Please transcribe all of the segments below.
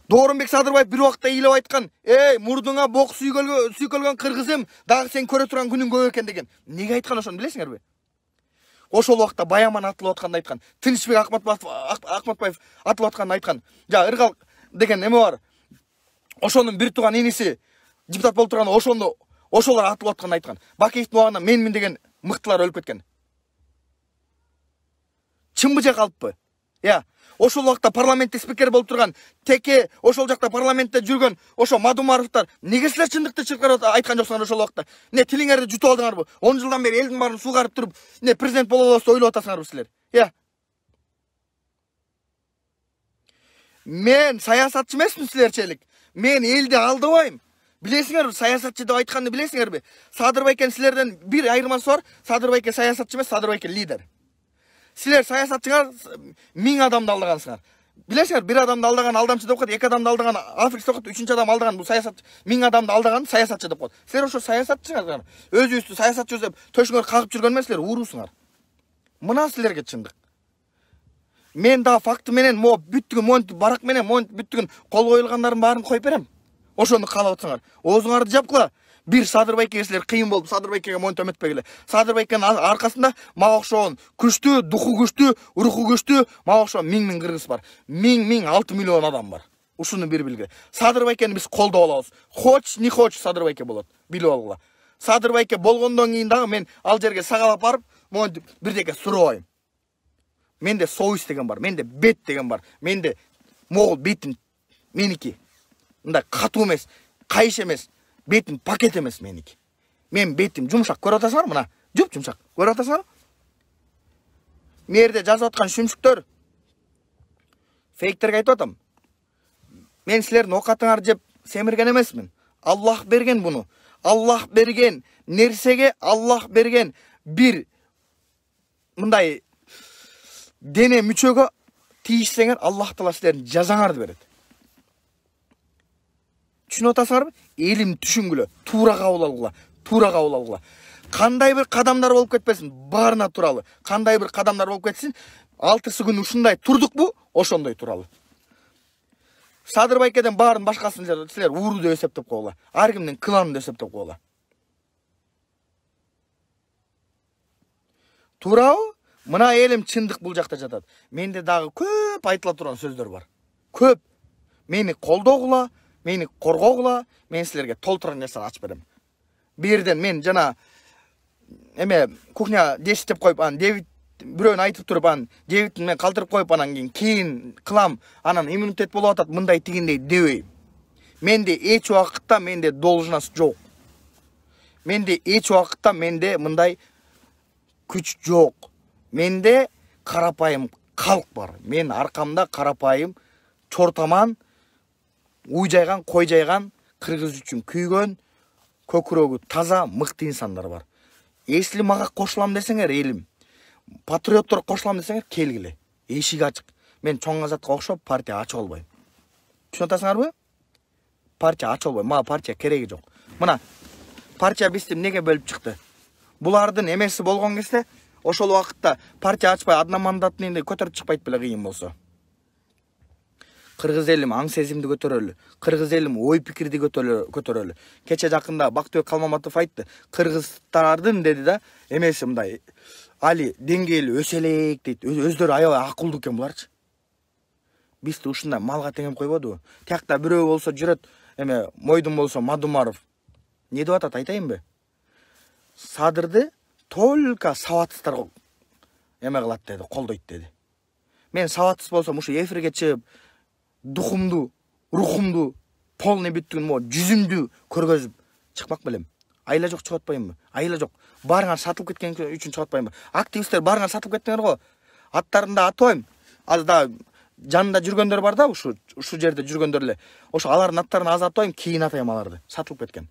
Дооронбек Садырбаев бир убакта ыйлап айткан, мурдуңа бок сүйкөлгөн кыргызым, дагы сен көрө турган күнүң көп экен деген. Неге айткан ошону билесиңерби? Ошол убакта Баяман атылып атканда айткан, Тынычбек Акматбаев атылып атканда айткан. Ыргал деген эме бар. Ошонун бир тууган иниси депутат болуп турган ошолор атылып атканда айткан. Бакеевдин убагында менмин деген мыктылар өлүп кеткен. Чынбы же калыппы? Ошол убакта парламентте спикер болуп турган, теке ошол жакта парламентте жүргөн ошо Мадумаровтар, неге силер чындыкты чыркырап айткан жоксуңар ошол убакта? Тилиңерди жутуп алдыңарбы? 10 жылдан бери элдин баарын суугарып туруп, президент боло алабыз деп ойлоп атасыңарбы силер? Мен саясатчы эмесмин силерчелик. Мен элди алдабайм. Билесиңерби, саясатчы деп айтканды билесиңерби? Садыр Байкен силерден бир айырмасы бар. Садыр Байкен саясатчы эмес, Садыр Байкен лидер. Силер саясатчыңар 1000 адамды алдагансыңар. Билесиңер, бир адамды алдаган алдамчы деп коет, 2 адамды алдаган африкс деп коет, 3-чү адам алдаган бул саясатчы. 1000 адамды алдаган саясатчы деп коет. Силер ошо саясатчыңар. Өзүңүздү саясатчы деп төшүңөр кагып жүргөн эмес, силер уурусуңар. Мына силерге чындык. Мен да факты менен бүттүгүн монтип барак менен монтип бүттүгүн кол коюлгандардын баарын коюп берем. Ошону каалап атсаңар. Оозуңарды жапкыла. Бир Садыр Байкеге силер кыйын болуп Садыр Байкеге монтип эметпегиле. Садыр Байкенин аркасында мага окшогон күчтүү, духу күчтүү, руху күчтүү, мага окшогон 1000 кыргыз бар. 6 миллион адам бар. Ушуну бир билгиле. Садыр Байкени биз колдоп алабыз. Хочешь, не хочешь, Садыр Байке болот. Билип алгыла. Садыр Байке болгондон кийин дагы мен ал жерге сагалап барып, монтип бирдеке сурабайм. Менде совесть деген бар, менде бет деген бар. Менде могул бетим меники. Мындай катуу эмес, кайыш эмес, бетим пакет эмес меники. Мен бетим жумшак, көрүп атасыңар мына? Жумшак, көрүп атасыңар? Мерде жазып аткан шүмшүктөр фейктерге айтып атам. Мен силердин окатыңарды жеп семирген эмесмин. Аллах берген буну. Аллах берген нерсеге Аллах берген бир мындай дене мүчөгө тийишсеңер, Аллах Таала силердин жазаңарды берет. Түшүнүп атасыңарбы? Элим түшүнгүлө, туура кабыл алгыла. Кандай бир кадамдар болуп кетпесин, баарына туралы. Кандай бир кадамдар болуп кетсин, 6-сы күн ушундай турдукпу, ошондой туралы. Садыр Байкеден баарын башкасын силер ууру деп эсептеп койгула. Ар кимдин кланы деп эсептеп койгула. Туурабы? Мына элим чындык бул жакта жатат. Менде дагы көп айтыла турган сөздөр бар. Көп. Мени колдогула, мени коргогула, мен силерге толтура нерсени ачып берем. Бирден мен жана кухня 10 деп коюп, Дэвид бирөөнү айтып туруп, Дэвидти мен калтырып коюп, анан кийин кылам, анан иммунитет болуп атат, мындай тигиндей дебейм. Менде эч убакытта менде должность жок. Менде эч убакытта менде мындай күч жок. Менде карапайым калк бар. Мен аркамда карапайым чортаман, уй жайган, кой жайган, кыргыз үчүн күйгөн, көкүрөгү таза, мыкты инсандар бар. Эсли мага кошулам десеңер, элим, патриоттор кошулам десеңер, келгиле. Эшик ачык. Мен чоң азатка окшоп партия ачып албайм. Түшүнүп атасыңарбы? Партия ачып албайм. Мага партия кереги жок. Мына партия бизди неге бөлүп чыкты? Булардын эмеси болгон кезде ошол убакытта партия ачпай одномандатныйды көтөрүп чыкпайт беле кыйын болсо. Кыргыз элим аң сезимди көтөрөлү. Кыргыз элим ой пикирди көтөрөлү. Кече жакында Бактыбек Калмаматов айтты. Кыргыздардын деди да, эмеси мындай али деңгээли өсө элек дейт. Өздөрү аябай акылдуу экен буларчы. Бизди ушундай малга теңеп койбодубу? Тиякта бирөө болсо жүрөт, Мойдун болсо Мадумаров. Не деп атат айтайынбы? Садырды только сабатсыздар кылат деди, колдойт деди. Мен сабатсыз болсом ушу эфирге чыгып, духумду, рухумду, полный бүттүгүн, жүзүмдү көргөзүп чыкмак белем. Айла жок чыгып атпаймынбы? Айла жок. Баарыңар сатылып кеткен үчүн чыгып атпаймынбы? Активисттер баарыңар сатылып кеттиңер го. Аттарын да атпайм. Аз да жанында жүргөндөр бар да, ушу жерде жүргөндөр эле. Ошо алардын аттарын аз атпайм, кийин атайм аларды. Сатылып кеткен.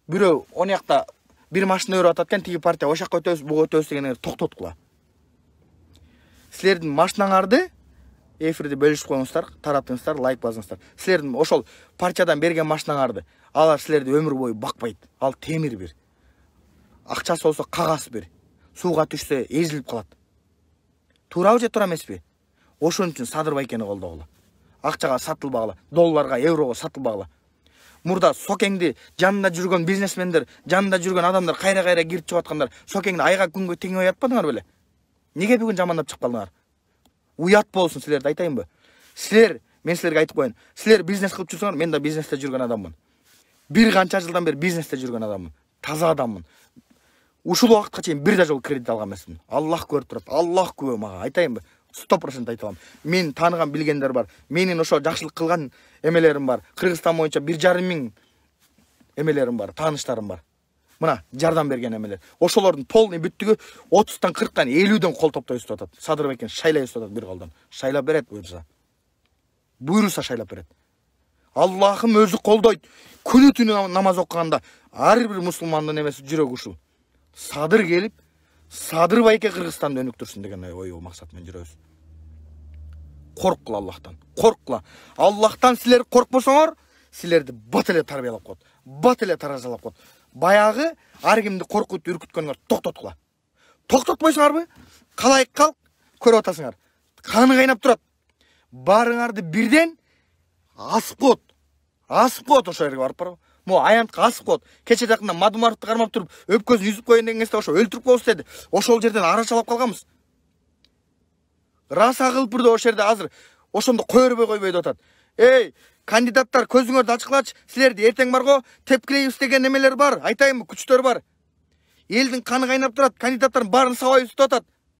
Бирөө онякта бир машина өрүп атат экен, тиги партия ошакка өтөбүз, буга өтөбүз дегенге токтоткула. Силердин машинаңарды эфирди бөлүшүп коюңуздар, таратыңыздар, лайк басыңыздар. Силердин ошол партиядан берген машинаңарды, алар силерди өмүр бою бакпайт. Ал темир бир. Акчасы болсо кагаз бир. Сууга түшсө эзилип калат. Туурабы же туура эмеспи? Ошон үчүн Садыр Байкени колдогула. акчага сатылбагыла, долларга, еврого сатылбагыла. Мурда сокеңди жанында жүргөн бизнесмендер, жанында жүргөн адамдар кайра-кайра кирип чыгып аткандар, сокеңди айга күнгө теңей атпадыңар беле? Неге бүгүн жамандап чыгып калдыңар? Уят болсун силерди айтайынбы? Силер, мен силерге айтып коеюн. Силер бизнес кылып жүрсөңөр, мен да бизнесте жүргөн адаммын. Бир канча жылдан бери бизнесте жүргөн адаммын. Таза адаммын. Ушул убакытка чейин бир да жолу кредит алган эмесмин. Аллах көрүп турат. Аллах күбө мага. Айтайынбы? 100% айта алам. Мен тааныган билгендер бар. Менин ошо жакшылык кылган эмелерим бар. Кыргызстан боюнча 1,5 миң эмелерим бар, тааныштарым бар. Мына жардам берген эмелер. Ошолордун полный бүттүгү 30тан 40тан 50ден кол топтой үстүп атат. Садырбекен шайлай үстүп атат бир колдон. Шайлап берет буйрса. Буйруса шайлап берет. Аллахым өзү колдойт. Күнү түнү намаз окуганда ар бир мусулмандын эмеси жүрөгү ушул. Садыр келип, Садыр байке Кыргызстанды өнүктүрсүн деген ой максат менен жүрөбүз. Корккула Аллахтан. Корккула. Аллахтан силер коркпосоңор, силерди бат эле тарбиялап коет. Бат эле таразалап коет. Баягы ар кимди коркутуп үркүткөнгөр токтоткула. Токтотпойсуңарбы? Калайык калк көрүп атасыңар. Каны кайнап турат. Барыңарды бирден асып коет. Асып коет ошо жерге барып барабы? Мо аянтка асып коет. Кече жакында Мадумаровду кармап туруп, өпкөзүн үзүп коеюн деген кезде ошо өлтүрүп коебуз деди. Ошол жерден арачалап калганбыз. Раса кылып ошол жерде азыр ошондо көрбөй койбой деп атат. Эй, кандидаттар көзүңөрдү ачыклачы. Силерди эртең барго тепкилейбиз деген эмелер бар. Айтайынбы, күчтөр бар. Элдин каны кайнап турат. Кандидаттардын баарын сабайбыз деп атат.